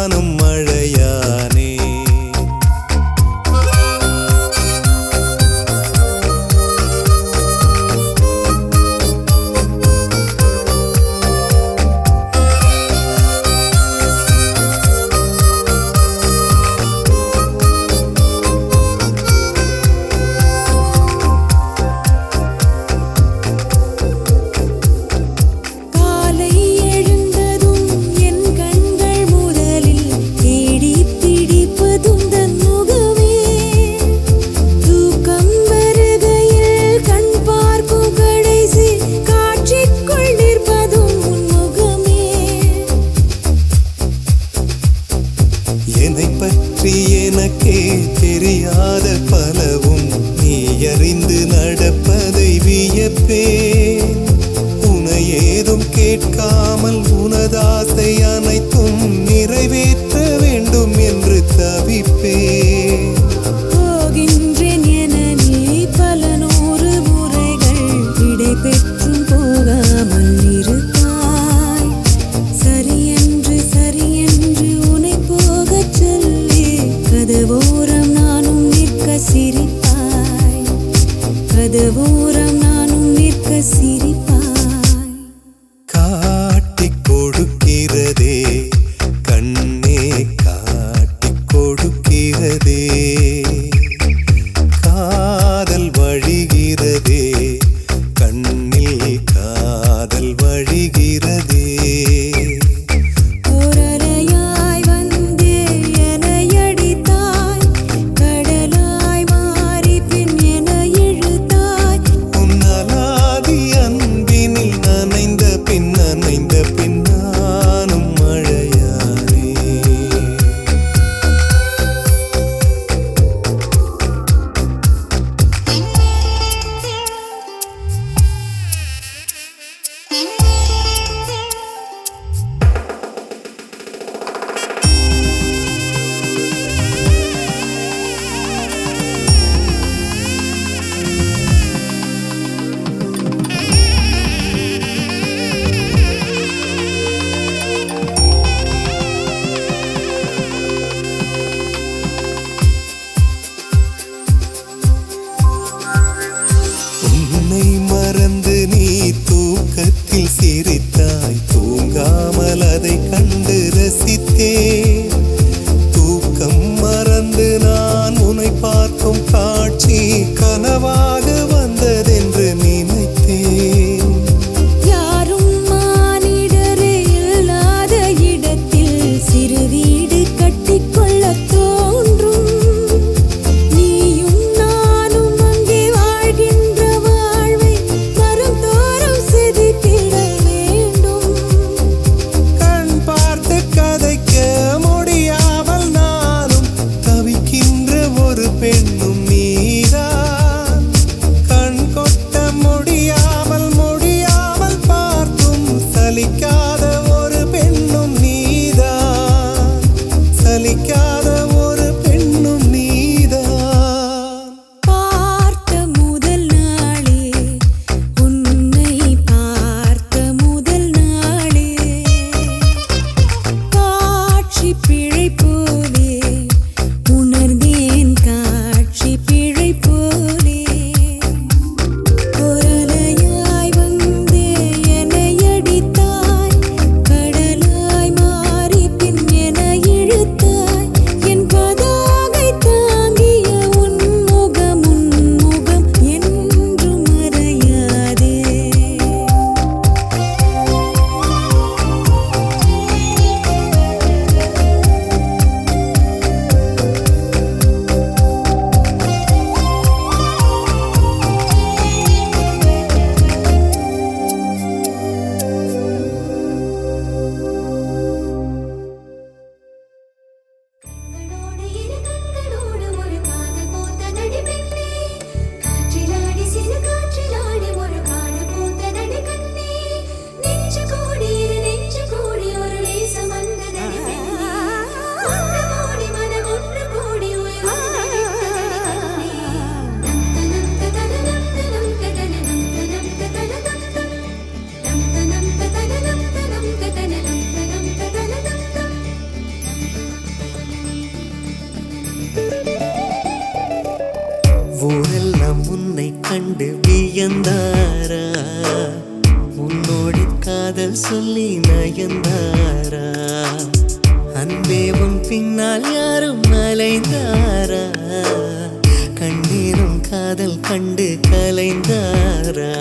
நானும் மழையானே. என்னை பற்றி எனக்கே தெரியாத பலவும் நீ அறிந்து நடப்பதை வியப்பேன். உனை ஏதும் கேட்காமல் உனதாசை அனைத்தும் நிறைவேற்ற வேண்டும் என்று தவிப்பேன். போகின்றேன் என நீ பல நூறு முறைகள் விடை பெற்றும் போகாமல் இருப்பாய். சரியென்று சரியென்று உனை போகச் சொல்லி கதவோரம் நானும் நிற்க சிரிப்பாய். கதவோரம் நானும் நிற்க சிரிப்பாய். காட்டிக் கொடுக்கிறதே கண்ணே, காட்டிக் கொடுக்கிறதே காதல் வழிகிறதே, கண்ணில் காதல் வழிகிறதே. ஓரலையாய் வந்தே என்னை அடித்தாய், கடலாய் மாறி பின் என்னை இழுத்தாய். உன்னலாதி அன்பினில் நனைந்த பின் நானும் மழையானே. உன்னை மறந்து நீ தூக்கத்தில் சிரித்தாய், தூங்காமல் அதை கண்டு ரசித்தேன். தூக்கம் மறந்து நான் உன்னை பார்க்கும் காட்சி கனவாக வந்ததென்று நினைத்தேன். யாரும் மானிடரே இல்லாத இடத்தில் சிறு வீடு கட்டிக்கொள்ளத் தோன்றும். நீயும் நானும் அங்கே வாழ்கின்ற வாழ்வை மறுதோறும் செதுக்கிட வேண்டும். கண் பார்த்து கதைக்க முடியாமல் நானும் தவிக்கின்ற ஒரு பெண்ணும் நீதான். கண் கொட்ட முடியாமல் பார்த்தும் சலிக்காத ஒரு பெண்ணும் நீதான். சலிக்காத ஒரு பெண்ணும் நீதான். பார்த்த முதல் நாளே, உன்னை பார்த்த முதல் நாளே, காட்சி பிழை போலே உணர்ந்தேன், காட்சி பிழை போலே. ஓரலையாய் வந்தே என்னை அடித்தாய், கடலாய் மாறி பின் என்னை இழுத்தாய். கண்டு வியந்தாரா உன்னோடு காதல் சொல்லி நயந்தாரா அன்பே உன் பின்னால் யாரும் அலைந்தாரா கண்ணீரும் காதல் கண்டு கலைந்தாரா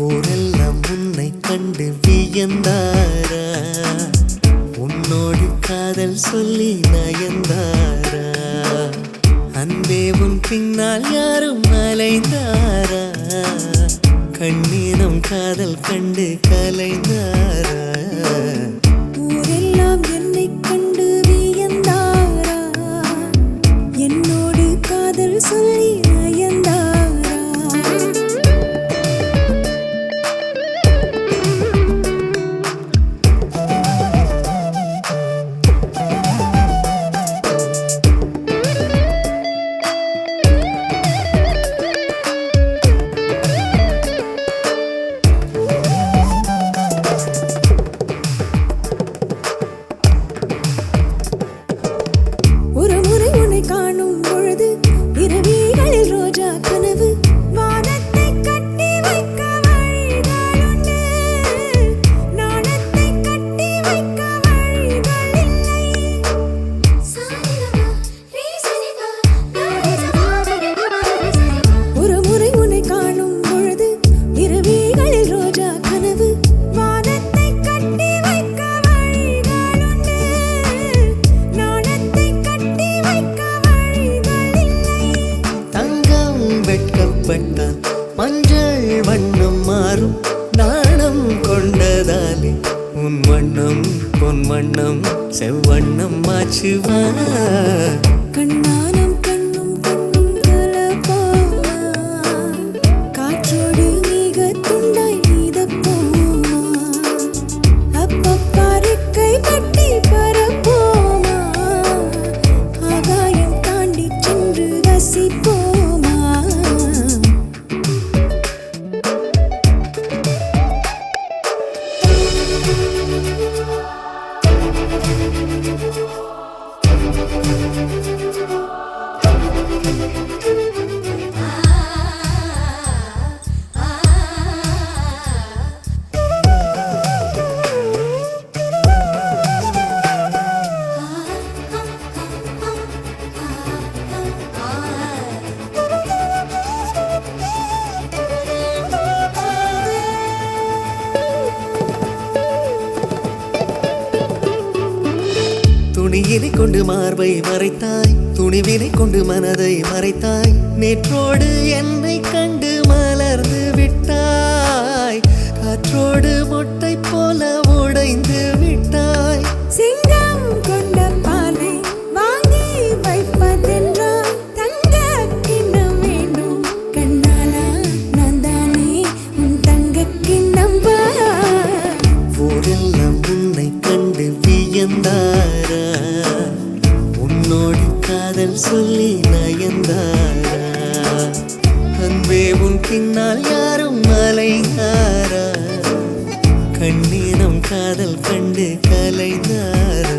ஊரெல்லாம் உன்னை கண்டு வியந்தாரா உன்னோடு காதல் சொல்லி நயந்தாரா அன்பே உன் பின்னால் யாரும் அலைந்தாரா கண்ணீரும் காதல் கண்டு கலைந்தாரா ஊரெல்லாம் என்னை கண்டு வியந்தாரா என்னோடு காதல் சொல்லி நயந்தாரா ஒரு முறை உன்னை காணும் பொழுது இரவிகளில் ரோஜா கனவு வானத்தை கட்டி வைக்க வழிகள் உண்டு நாணத்தை கட்டி வைக்க வழிகள் இல்லை ஒரு முறை உன்னை காணும் பொழுது இரவிகளில் ரோஜா கனவு வானத்தை கட்டி வைக்க வழிகள் உண்டு நாணத்தை கட்டி வைக்க வழிகள் இல்லை தங்கம் வெட்கப்பட்டால் மஞ்சள் வண்ணம் மாறும் நாணம் கொண்டதாலே உன் வண்ணம் பொன் வண்ணம் செவ்வண்ணம் மாச்சுவா கண்ணானம் கண்ணும் கண்ணும் கலப்பாமா காற்றோடு மிக துண்டாய் நீதப்போமா அப்பப்பா ரெக்கை கட்டி பறப்போமா ஆகாயம் தாண்டி சென்று ரசிப்போமா துணியினை கொண்டு மார்பை மறைத்தாய் துணிவினை கொண்டு மனதை மறைத்தாய் நேற்றோடு என்னை கண்டு மலர்ந்து விட்டாய் காற்றோடு மொட்டை போல உடைந்து விட்டாய் சிங்கம் கொண்ட பாலை வாங்கி வைப்பதென்றால் தங்க கிண்ணம் வேண்டும் கண்ணாலா நான் தானே உன் தங்க கிண்ணம் ஊரெல்லாம் உன்னை கண்டு வியந்தாரா உன்னோடு காதல் சொல்லி நயந்தாரா அன்பே உன் பின்னால் யாரும் அலைந்தாரா கண்ணீரம் காதல் கண்டு கலைந்தாரா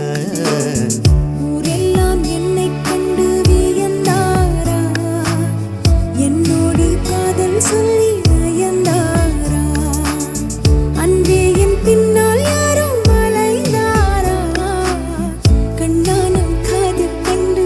ஊரெல்லாம் என்னை கண்டு வியந்தாரா என்னோடு காதல் சொல்லி நயந்தாரா அன்பே என் பின்னால் யாரும் அலைந்தாரா கண்ணானம் காதல் கண்டு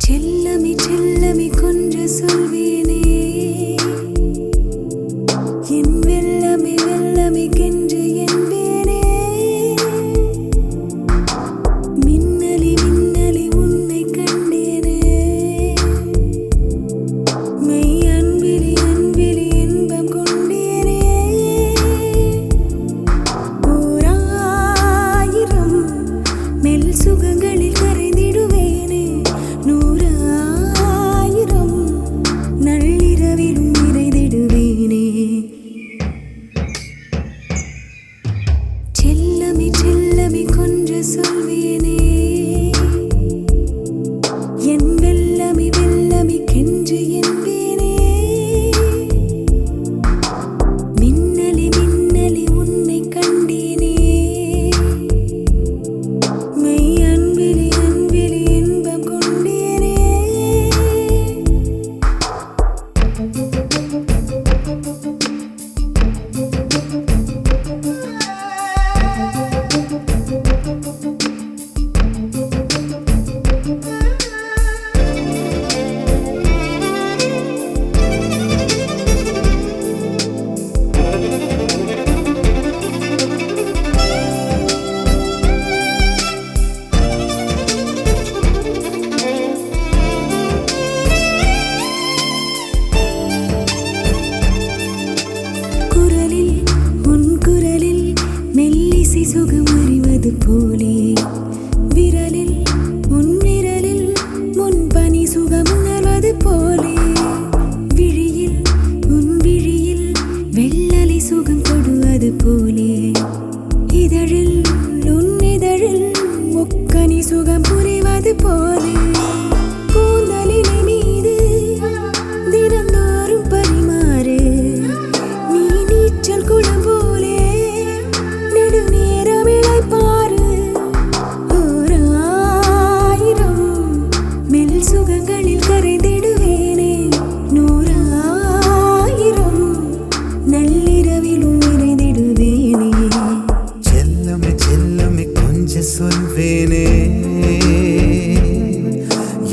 செல்லமே செல்லமே கொஞ்ச சொல்வேனே என் வெல்லமே வெல்லமே கென்று என்பேனே மின்னலி மின்னலி உன்னை கண்டேனே மெய் அன்பிலி அன்பிலி இன்பம் கொண்டேனே கரைந்திடுவேனே நூறாயிரம் நள்ளிரவிலும் நிறைந்திடுவேனே செல்லமே செல்லமே கொஞ்சம் சொல்வேனே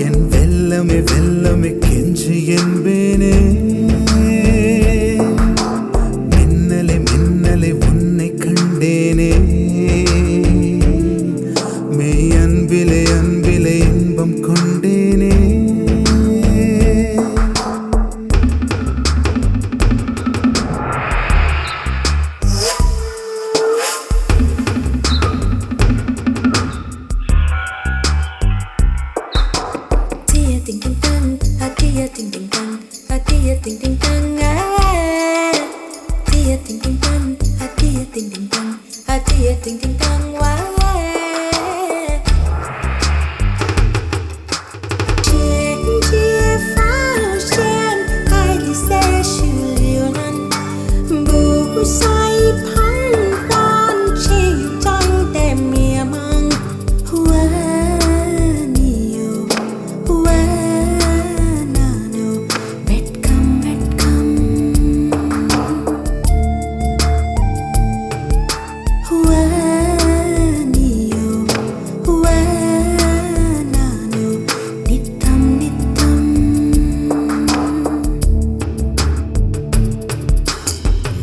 என் வெல்லமே வெல்லமே கெஞ்சு என்பேனே மின்னலே மின்னலே உன்னை கண்டேனே மெய் அன்பிலே அன்பிலே இன்பம் கொண்டேனே Tia ting ting tang, a tia ting ting tang, a tia ting ting tang, tia ting ting tang, a tia ting ting tang, a tia ting ting tang,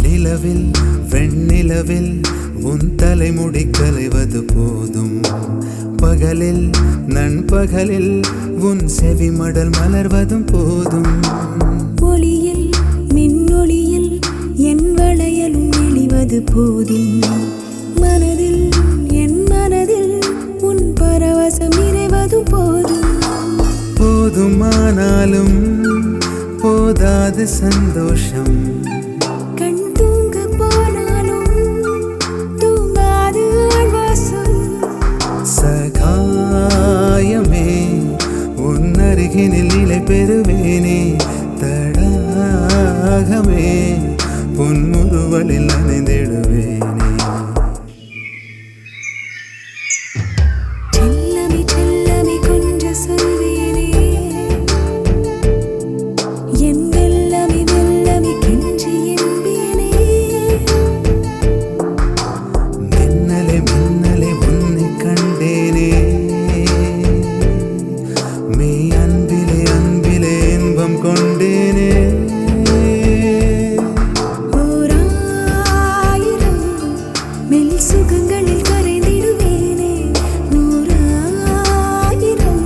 நிலவில் வெண்ணிலவில் உன் தலைமுடி கலைவது போதும் பகலில் நண்பகலில் உன் செவிமடல் மலர்வதும் போதும் ஒளியில் மின்னொளியில் என் வளையலும் நெளிவது போதும் மனதில் என் மனதில் உன் பரவசம் நிறைவது போதும் போதுமானாலும் போதாது சந்தோஷம் கண் தூங்க போனாலும் தூங்காது ஆழ்வாசம் சகாயமே உன் அருகினில் நிலை பெறுவேனே தடாகமே பொன்முறுவலில் நனைந்திடுவேனே செல்லமே செல்லமே கொஞ்சம் சொல்வேனே என் வெல்லமே வெல்லமே கெஞ்சி என்பேனே மின்னலே மின்னலே உன்னை கண்டேனே மெய் அன்பிலே அன்பிலே இன்பம் கொண்டேனே ஓராயிரம் மெல் சுகங்களில் கரைந்திடுவேனே நூறாயிரம்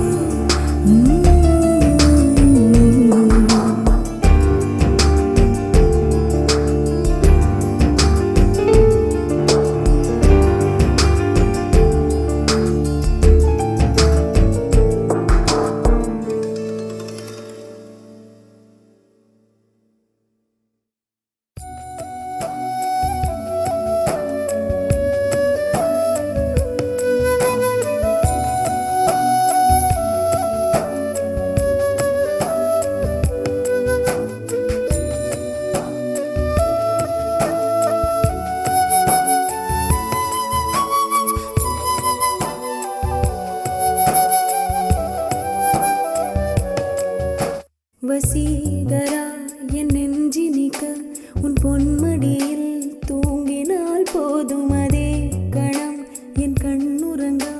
வசீகரா என் நெஞ்சினிக்க உன் பொன்மடியில் தூங்கினால் போதும் அதே கணம் என் கண்ணுறங்கா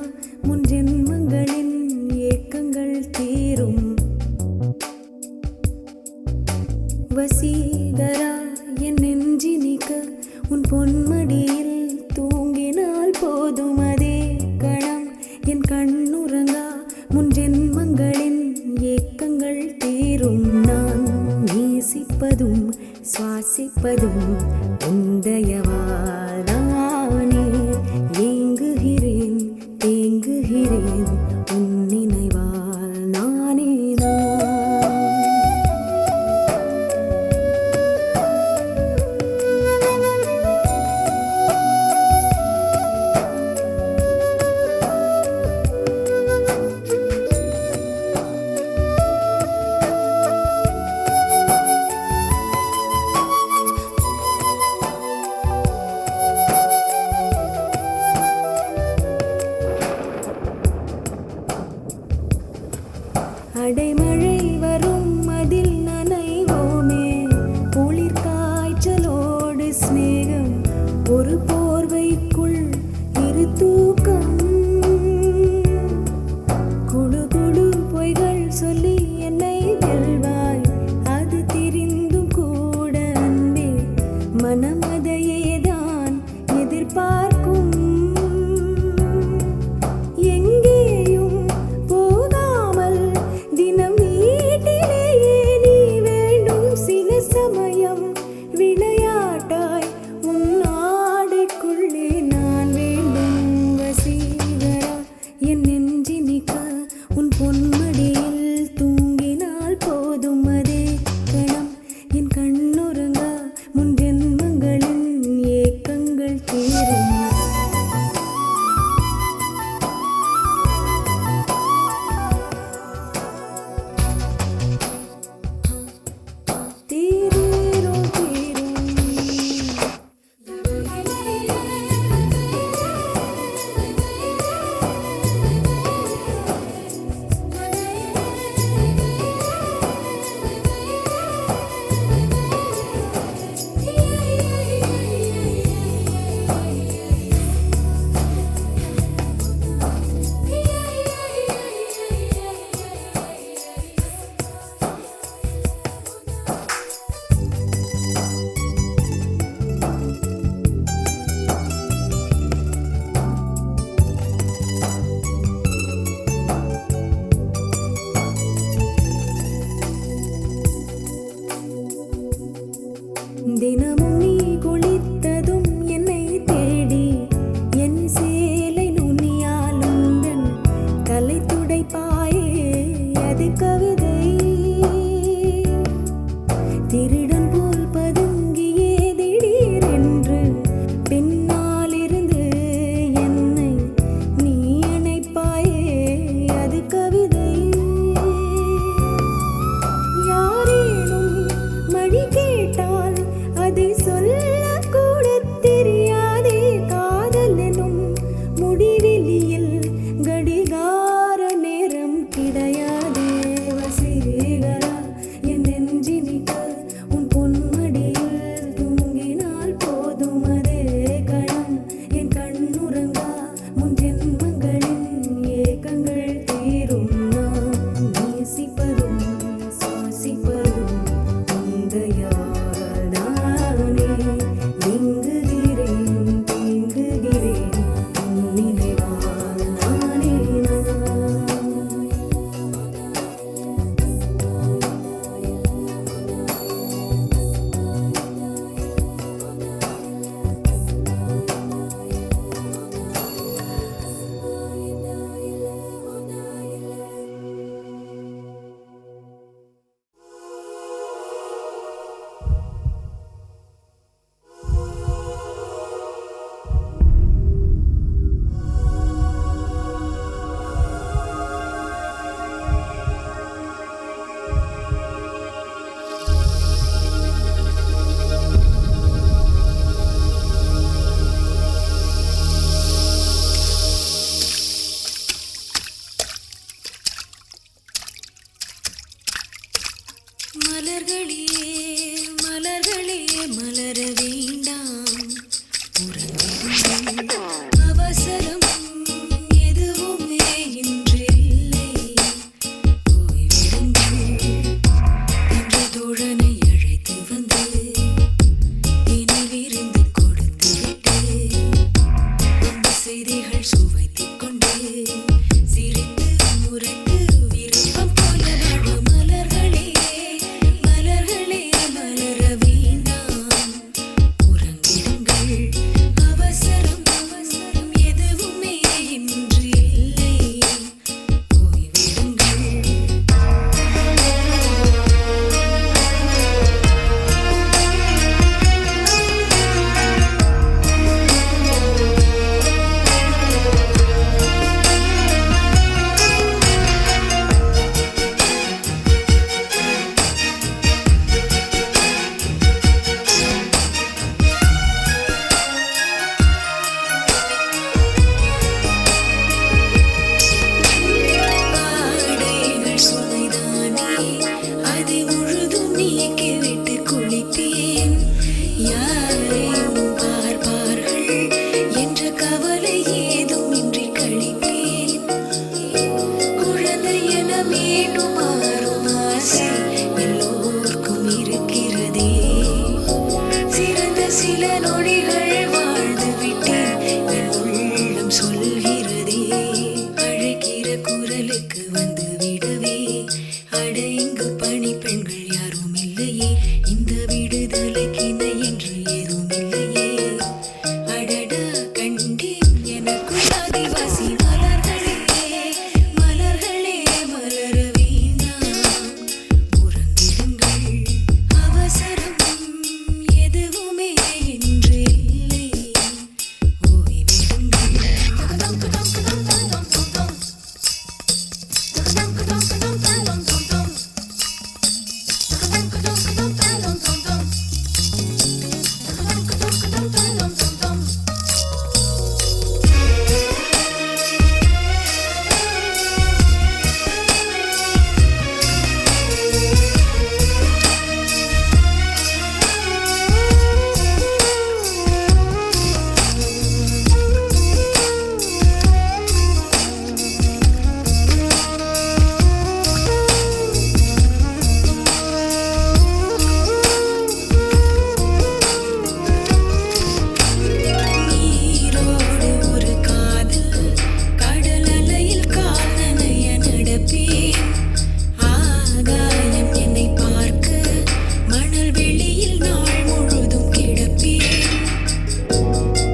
முன் ஜென்மங்களின் ஏக்கங்கள் தீரும் வசீகரா என் நெஞ்சினிக்க உன் பொன்மடியில் தூங்கினால் போதும் அதே கணம் என் கண்ணுறங்கா முன் ஜென்மங்களின் ஏக்கங்கள் தீரும் நான் நேசிப்பதும் சுவாசிப்பதும் உந்தயவாதானே ஏங்குகிறேன் தேங்குகிறேன் உன் நினைவால் நானே நான் மலர்களே மலர்களே மலர வேண்டாம் உறங்கிடுங்கள். அவசரம் எதுவுமே இன்று இல்லை. ஓய்வெடுங்கள் என்ற தோழனை அழைத்து வந்து நினைவிருந்து கொடுத்துவிட்டு அந்த செய்திகள் சுவைத்துக் கொண்டு சிரித்து முரட்டு விருப்பம் போல வாழ மலர்களே மலர்களே மலர வேண்டாம் உறங்கிடுங்கள். அவசரம் அவசரம் எதுவுமே இன்று இல்லை. ஓய்வெடுங்கள். ஆடைகள் சுமைதானே அதை முழுதும் நீக்கிவிட்டு குளிப்பேன். யாரையும் பார்ப்பார்கள் என்ற கவலை ஏதும் இன்றி கழிப்பேன். குழந்தை என மீண்டும் மாறும் ஆசை எல்லோருக்கும் இருக்கிறதே. சிறந்த சில நொடிகள் வாழ்ந்து விட்டேன் என் உள்ளம் சொல்கிறதே. அழைக்கிற குரலுக்கு வந்து விடவே அட இங்கு பணி பெண்கள் யாரும் இல்லையே. இந்த விடுதலைக்கு இணை என்று ஏதும் இல்லையே. அடடா கண்டேன் எனக்குள் ஆதிவாசி மலர்களே மலர்களே மலர வேண்டாம் உறங்கிடுங்கள். அவசரம் எதுவுமே இன்று இல்லை. ஓய்வெடுங்கள். நீரோடு ஒரு காதல் கடல் அலையில் கால் நனைய நடப்பேன். ஆகாயம் என்னை பார்க்க மணல் வெளியில் நாள் முழுதும் கிடப்பேன்.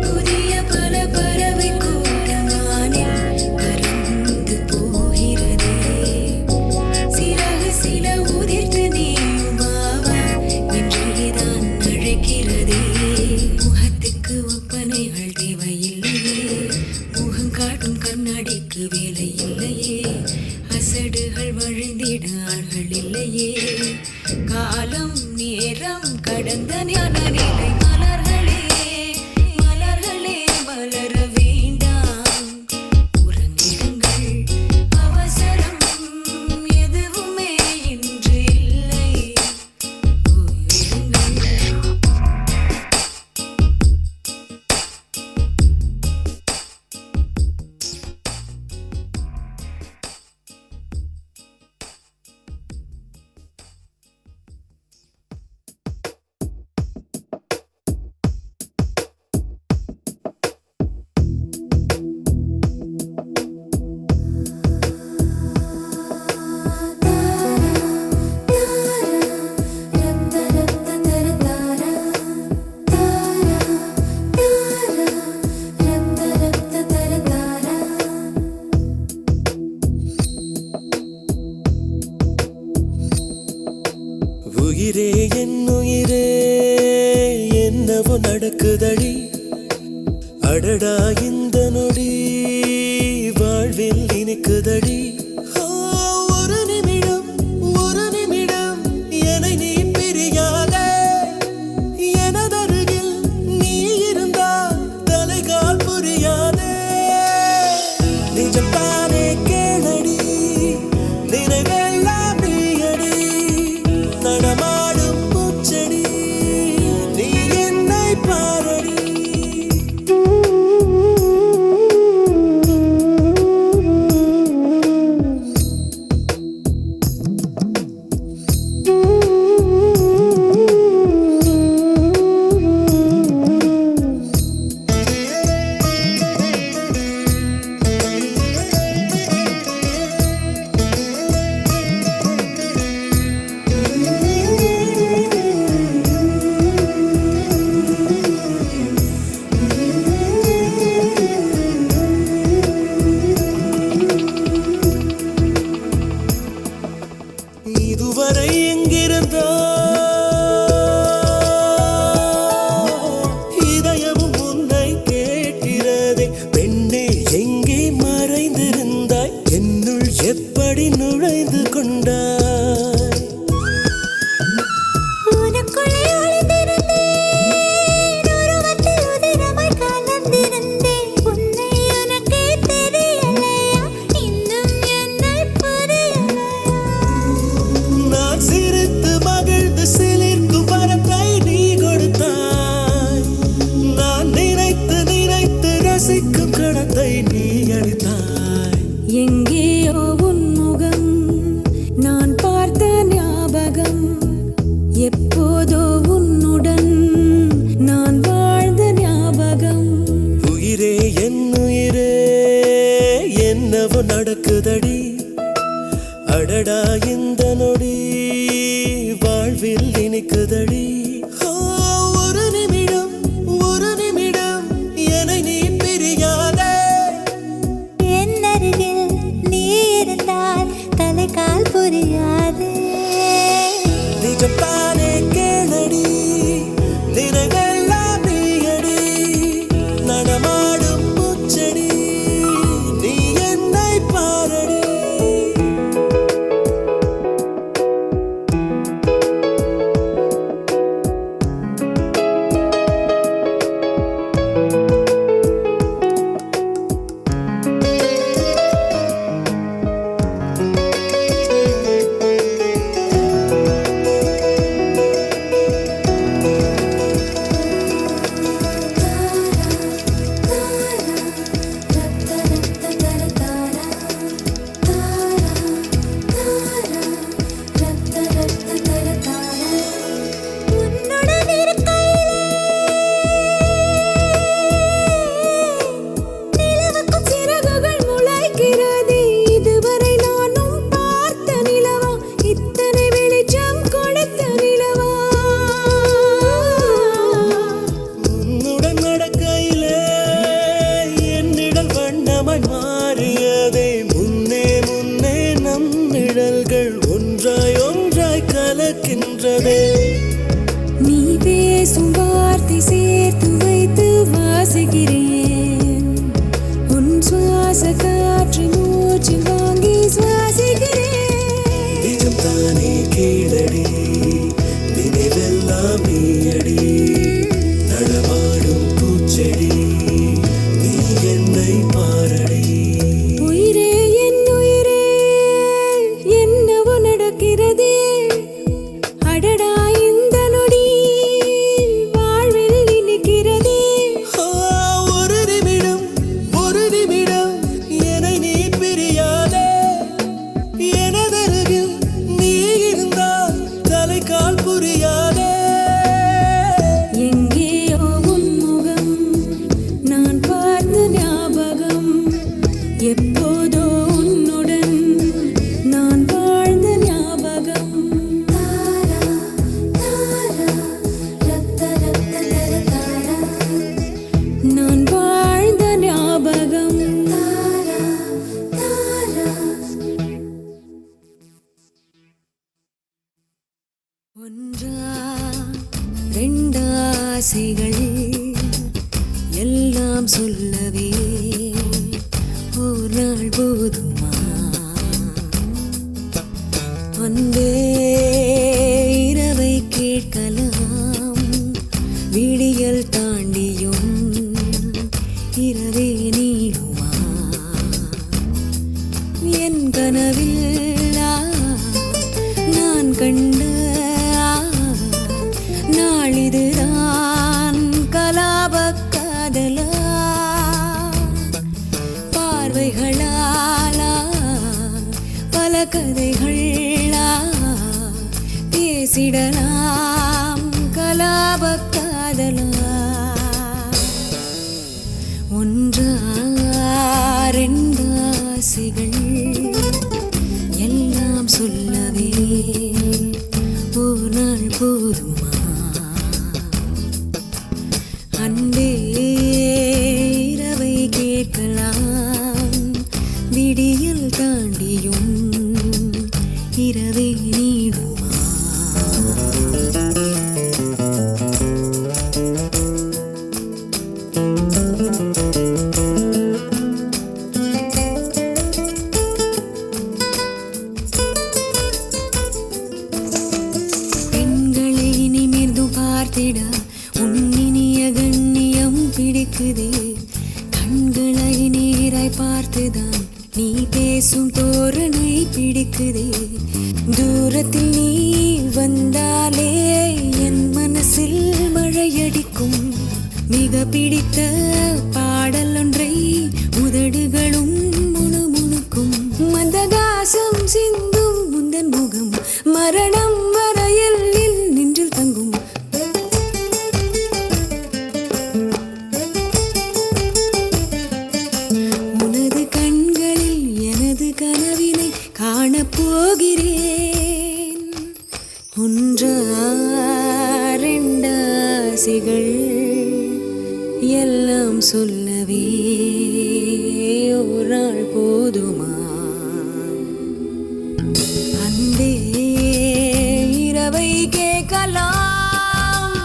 புதிய பல பறவை கூட்டமானில் பறந்து போகிறதே. சிறகு சில உதிர்த்து நீயுமாவா என்றேதான் அழைக்கிறதே. முகத்துக்கு ஒப்பனைகள் தேவையில்லையே. முகம் காட்டும் கண்ணாடிக்கு வேலை இல்லையே. அசடுகள் வழிந்திட ஆள்கள் இல்லையே. காலம் நேரம் கடந்த ஞான நிலை மலர்களே மலர்களே மலர வேண்டாம் உறங்கிடுங்கள். அவசரம் எதுவுமே இன்று இல்லை. ஓய்வெடுங்கள். உயிரே என் உயிரே என்னவோ நடக்குதடி. அடடா இந்த நொடி வாழ்வில் இனிக்குதடி. ஒரு நிமிடம் என்னை நீ பிரியாதே. எனதருகில் நீ இருந்தால் தலைகால் புரியாதே. நிஜம்தானே கேளடி நினைவெல்லாம் நீயடி. எங்கிருந்தோ இதயமும் உன்னை கேட்கிறதே. பெண்ணே எங்கே மறைந்திருந்தாய், என்னுள் எப்படி நுழைந்து கொண்டாய்? உனக்குள்ளே ஒளிந்திருந்தேன், உருவத்தில் உதிரமாய் கலந்திருந்தேன். உன்னை உனக்கே தெரியலையா, இன்னும் என்னை புரியலையா? நான் சிரித்து மகிழ்ந்து சிலிர்க்கும் வரத்தை நீ கொடுத்தாய். நான் நினைத்து நினைத்து ரசிக்கும் கடத்தை நீ அளித்தாய். எங்கேயோ உன் முகம் நான் பார்த்த ஞாபகம், எப்போதோ உன்னுடன் நான் வாழ்ந்த ஞாபகம். உயிரே என் உயிரே என்னவோ நடக்குதடி, அடடா இந்த நொடி வாழ்வில் இனிக்குதடி. ஒரு நிமிடம் ஒரு நிமிடம் என்னை நீ பிரியாதே. என் அருகில் நீ இருந்தால் தலைகால் புரியாது. நிஜம்தானே கேளடி, நினைவெல்லாம் நீயடி, நடமாடும் பூச்செடி நீ என்னை பாரடி. உன்னுடன் இருக்கையிலே நிலவுக்கும் சிறகுகள் முளைக்கிறதே. இதுவரை நானும் பார்த்த நிலவா, இத்தனை வெளிச்சம் கொடுத்த நிலவா? உன்னுடன் நடக்கையிலே என் நிழல் வண்ணமாய் மாறியதே. முன்னே முன்னே நம் நிழல்கள் ஒன்றாய் ஒன்றாய் கலக்கின்றதே. நீ பேசும் வார்த்தை சேர்த்து வைத்து வாசிக்கிறேன். உன் சுவாச காற்று மூச்சில் வாங்கி சுவாசிக்கிறேன். நிஜம்தானே கேளடி, நினைவெல்லாம் நீயடி, நடமாடும் பூச்செடி நீ என்னை பாரடி. உயிரே என் உயிரே என்னவோ நடக்கிறதே, அடடா இந்த நொடி வாழ்வில் இனிக்கிறதே. ஒரு நிமிடம் ஒரு நிமிடம் என்னை நீ பிரியாதே. எனதருகில் நீ இருந்தால் தலைகால் புரியாதே. எங்கேயோ உன் முகம் நான் பார்த்த ஞாபகம், எப்போதோ உன்னுடன் நான் வாழ்ந்த ஞாபகம். நான் வாழ்ந்த ஞாபகம். ஒன்றா ரெண்டாசைகள் எல்லாம் சொல்லவே ஒரு நாள் போதுமா? அன்பே இரவை கேட்கலாம், விடியல் தாண்டியும் இரவே நீடுமா? என் கனவில் நான் கண்ட நாளிதுதான் கலாப காதலா? பார்வைகளாலா பல கதைகளா பேசிடலாம் கலாப காதலா? ஒன்றா ரெண்டாசைகள் எல்லாம் சொல்லவே ஒரு நாள் போதுமா? அன்பே இரவை கேட்கலாம், விடியல் தாண்டியும் இரவே நீடுமா? பார்த்திட உன்னினிய கண்ணியம் பிடிக்குதே. கண்களை நேராய் பார்த்துதான் நீ பேசும் தோரணை பிடிக்குதே. தூரத்தில் நீ வந்தாலே என் மனசில் மழையடிக்கும். மிக பிடித்த பாடல் ஒன்றை உதடுகளும் முணுமுணுக்கும். மந்தகாசம் சிந்தும் முந்தன் முகம் மரணம் வரையில் நின்றில் தங்கும். உனது கண்களில் எனது கனவினை காணப்போகிறேன். ஒன்றா ரெண்டாசைகள் எல்லாம் சொல்லவே ஒரு நாள் போதுமா? அந்த இரவை கேட்கலாம்.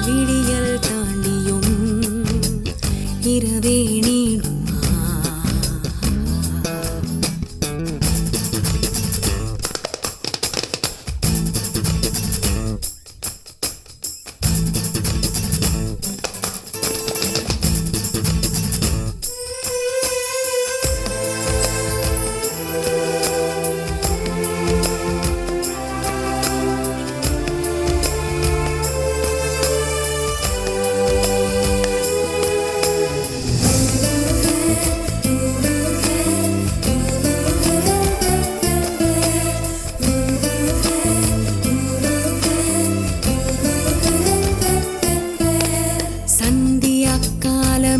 விடியல் தாண்டியும் இரவே நீடுமா?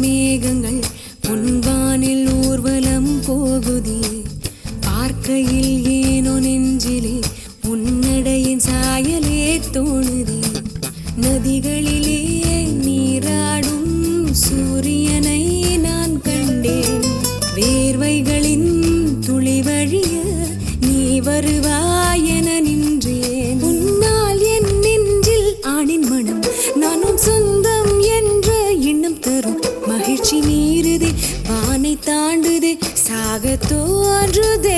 மேகங்கள் பொன்வானில் ஊர்வலம் போகுதே. பார்க்கையில் ஏனோ நெஞ்சிலே உன்னடையின் சாயலே தோணுதே. நதிகளிலே நீராடும் சூரியனை நான் கண்டேன். வேர்வைகளின் துளி வழிய நீ வருவாய் என நின்றேன். உன்னால் என் நெஞ்சில் ஆணின் மனம் நானும் சொந்தம் என்ற எண்ணம் தரும் மகிழ்ச்சி மீறுதே. வானை தாண்டுதே, சாக தோன்றுதே.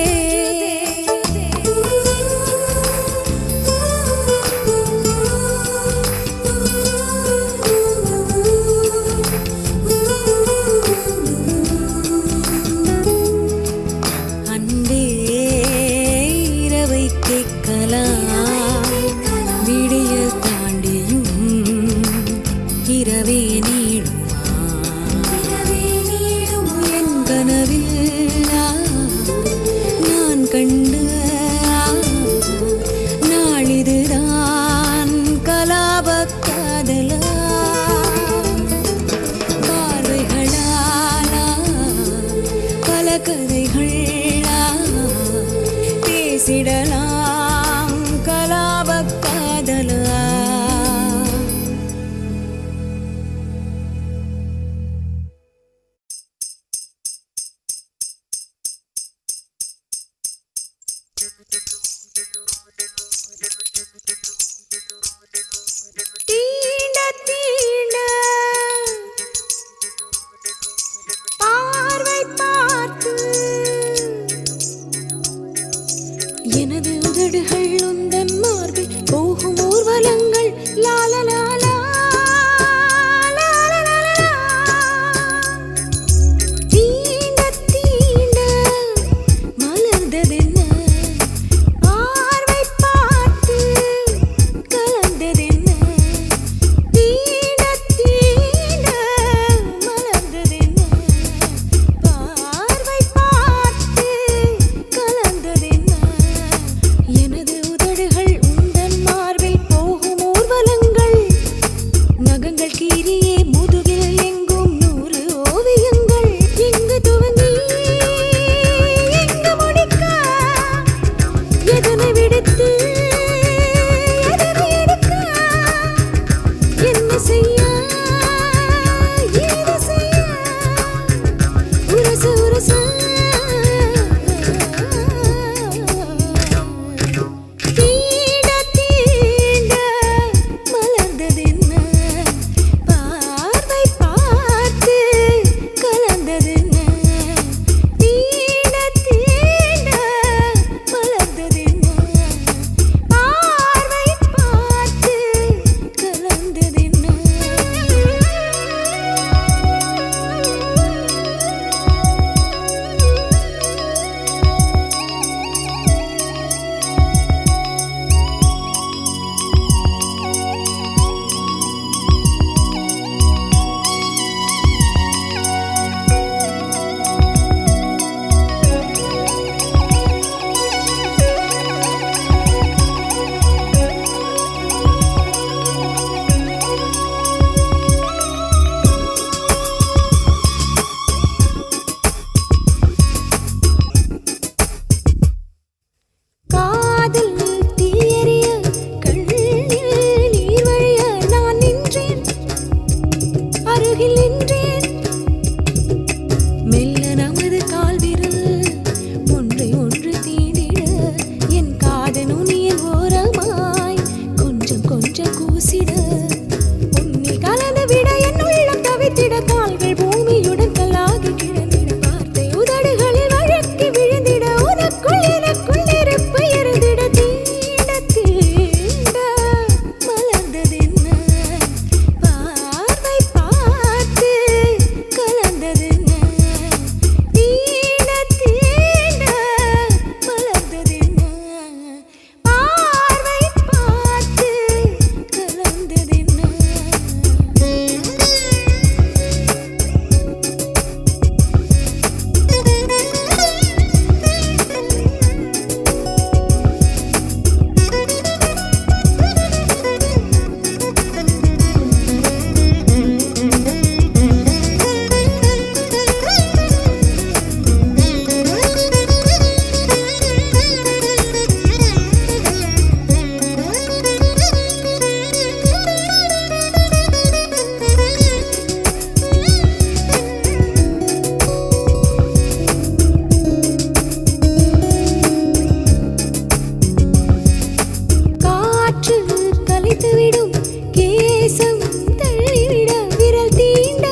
இழுத்துவிடும் கேசம் தள்ளிவிட விரல் தீண்ட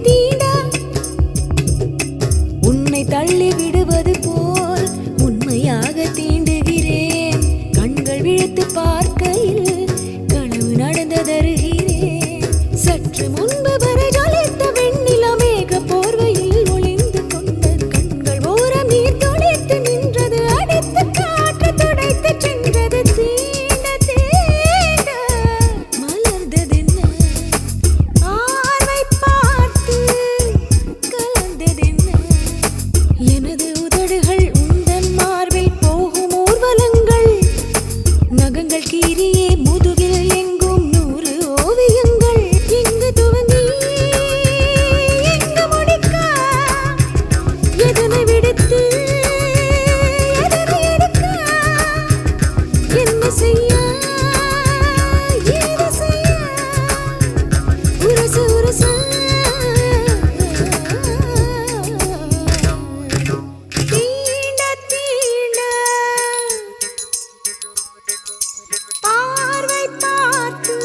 தீண்டா உன்னை தள்ளி விடுவது போல் உண்மையாக தீண்டுகிறேன். கண்கள் விழுத்து பார்க்கையில் கனவு நடந்ததருகிறேன். சற்று முன்பு வரை ஜொலித்த வெண்ணிலா மேக போர்வையில் ஒளிந்து கொண்ட கண்கள் ஓரம் நீர் துடைத்து நின்றது. அடித்து காற்று துடைத்து சென்றது. தீண்ட தீண்ட மலர்ந்ததென்ன ஆர்வை பார்த்து கலந்ததென்ன எனது உதடுகள் உந்தன் மார்பில் போகும் ஊர்வலங்கள். நகங்கள் கீரியே முதுகில் எங்கும் 100 ஓவியங்கள். எங்கு துவங்கி எங்கு முடிக்க எதனை விடுத்து எதனை எடுக்க என்ன செய்ய ஏது செய்ய உரச உரச தீண்ட தீண்ட பார்வை பார்த்து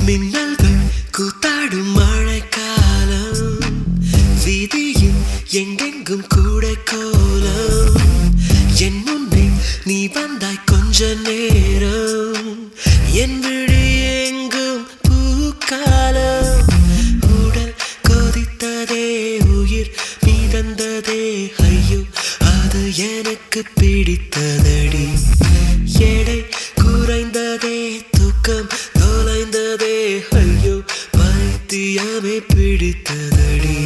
மின்னல்கள் கூத்தாடும் மழைக்காலம். வீதியில் எங்கெங்கும் கூட கோலம். என் முன்னே நீ வந்தாய் கொஞ்ச நேரம். என் விழி எங்கும் பூக்காலம். உடல் கொதித்ததே உயிர் மிதந்ததே ஐயோ அது எனக்கு பிடித்ததடி. எடை குறைந்ததே தூக்கம் தொலைந்ததே ஐயோ பைத்தியமே பிடித்ததடி.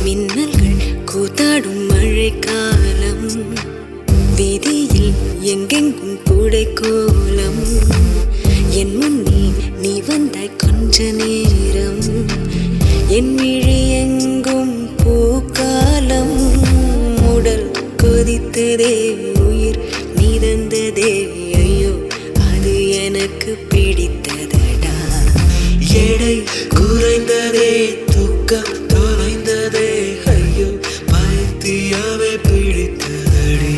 மின்னல்கள் கூத்தாடும் மழைக்காலம். வீதியில் எங்கெங்கும் கூடை கோலம். என் முன்னே நீ வந்தாய் கொஞ்ச நேரம். என் விழி எங்கும் பூக்காலம். உடல் கொதித்ததே உயிர் மிதந்ததே ஐயோ அது எனக்கு பிடித்ததடா. எடை குறைந்ததே தூக்கம் தொலைந்ததே ஐயோ பைத்தியமே பிடித்ததடி.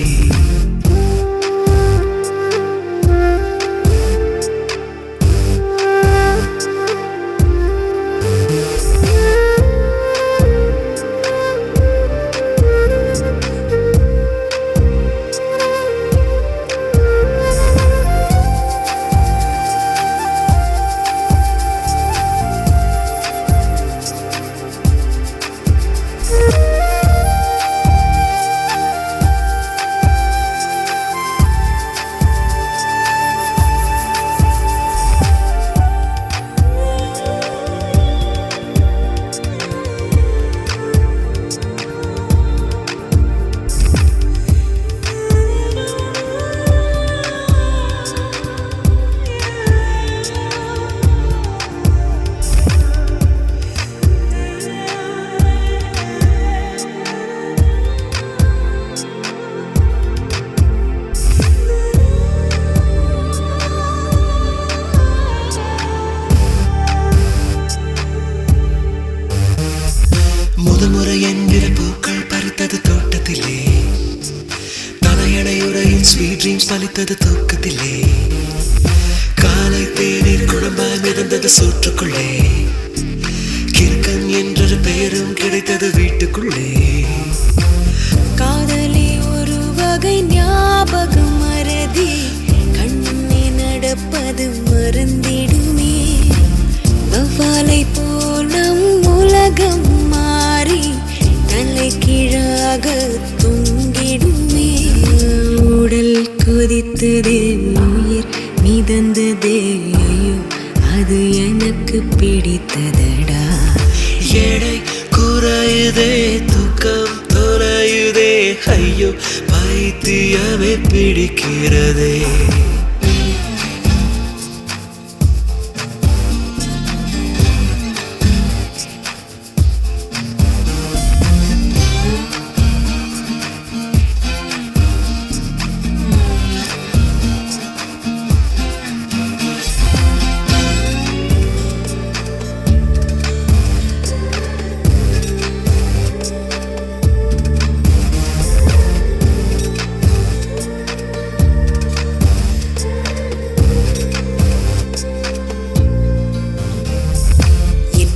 முதமுறை என்கிற பூக்கள் பறித்தது தோட்டத்திலே. தலையணையுறையில் ஸ்வீட் ட்ரீம்ஸ் பலித்தது தூக்கத்திலே. காலை தேநீர் குழம்பாய் மிதந்தது சூற்றுக்குள்ளே. கிறுக்கன் என்றொரு பெயரும் கிடைத்தது வீட்டுக்குள்ளே. காதலி ஒரு வகை ஞாபகம் மறதி. கண்ணே நடப்பது பறந்திடுமே வவ்வாலை போல் நம் உலகம் மாறி தலை கீழாக தொங்கிடுமே உடல் கொதித்ததே உயிர் மிதந்ததே ஐயோ அது எனக்கு பிடித்ததடா எடை குறையுதே தூக்கம் தொலையுதே ஐயோ பைத்தியமே பிடிக்கிறதே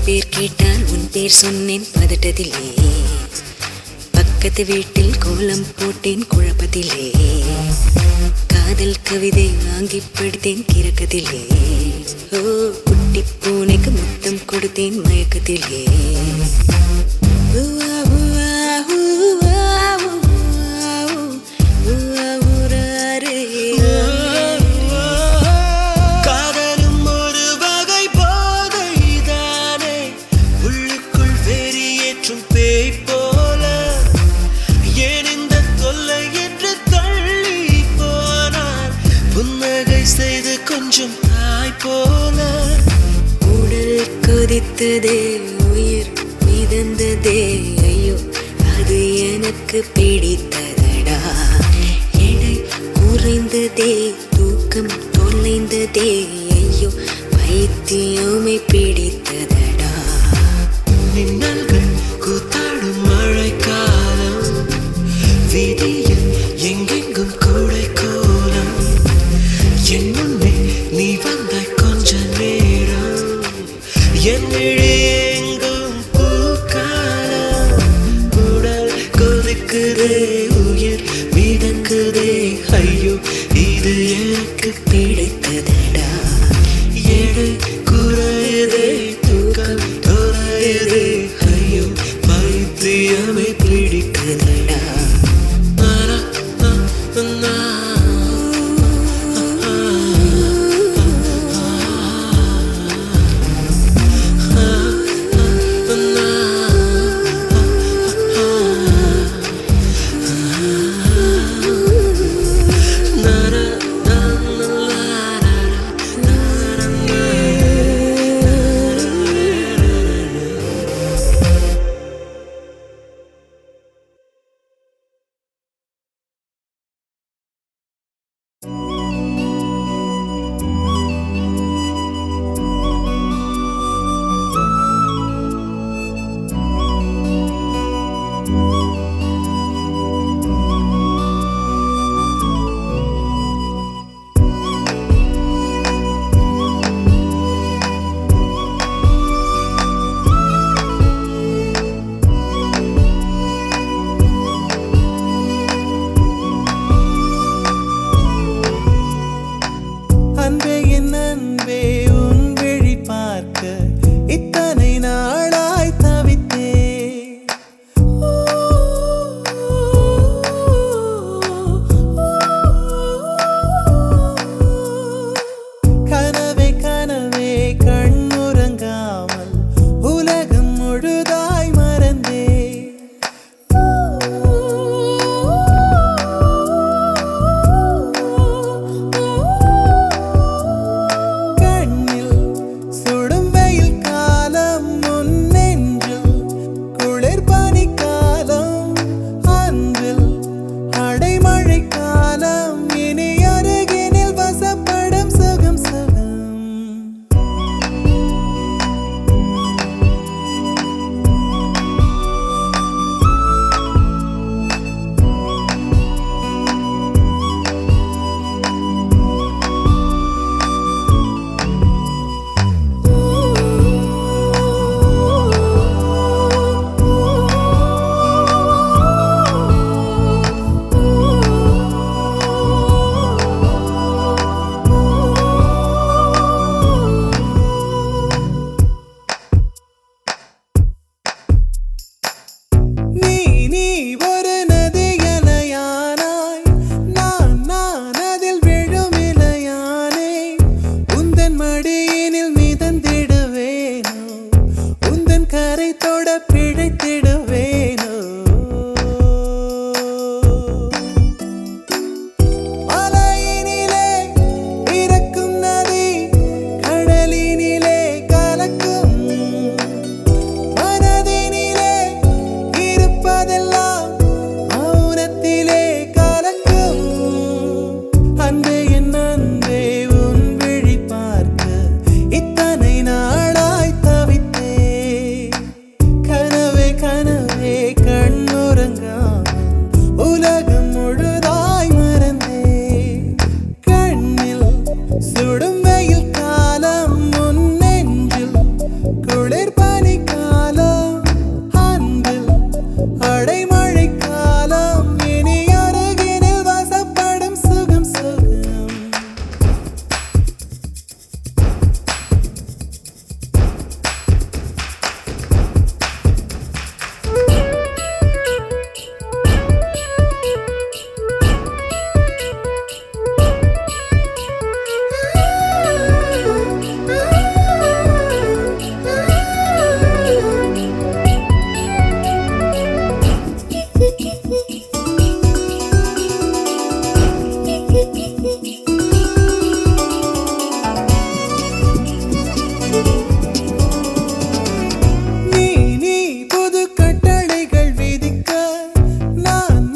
பேர் கேட்டால் உன் பேர் சொன்னேன் பதட்டத்திலே பக்கத்து வீட்டில் கோலம் போட்டேன் குழப்பத்திலே காதல் கவிதை வாங்கி படித்தேன் கிறக்கத்திலே ஓ குட்டி பூனைக்கு முத்தம் கொடுத்தேன் மயக்கத்திலே செய்து கொஞ்சம் தாய் போல உடல் கொதித்ததே உயிர் மிதந்ததே ஐயோ அது எனக்கு பிடித்ததடா எடை குறைந்ததே தூக்கம் தொலைந்ததே ஐயோ பைத்தியமே பிடித்ததடா மின்னல்கள் கூத்தாடும் மழைக்காலம் வீதியில் எங்கெங்கும் கூடை கோலம் என் முன்னே நீ வந்த கொஞ்ச நேரம் என் எங்கும் பூக்காலம் உடல் கொதிக்குதே உயிர் மிதக்குதே ஐயோ இது எனக்கு பிடித்ததடா எடை குறையுதே தூக்கம் தொலையுதே ஐயோ பைத்தியமே பிடிக்குதடா பிழைத்திடுவேனோ மலையினிலே பிறக்கும் நதி கடலினிலே கலக்கும் மனதினிலே இருப்பதெல்லாம் மௌனத்திலே கலக்கும் அன்பே என் அன்பே உன் விழி பார்க்க இத்தனை நாளாய் தவித்தே கனவே கனவே கண்ணுறங்காமல் உலகம் முழுதாய் மறந்தே கண்ணில் சுடும் வெயில் காலம் முன் நெஞ்சில் குளிர் பனி காலம் அன்பில் அடைமழை காலம் இனி அருகினில் வசப்படும் சுகம் சுகம் நீ புது கட்டளைகள் விதிக்க நான்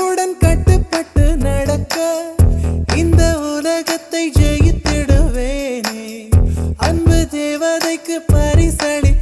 உடன் கட்டுப்பட்டு நடக்க இந்த உலகத்தை ஜெயித்திடுவேனே அன்பு தேவதைக்கு பரிசளி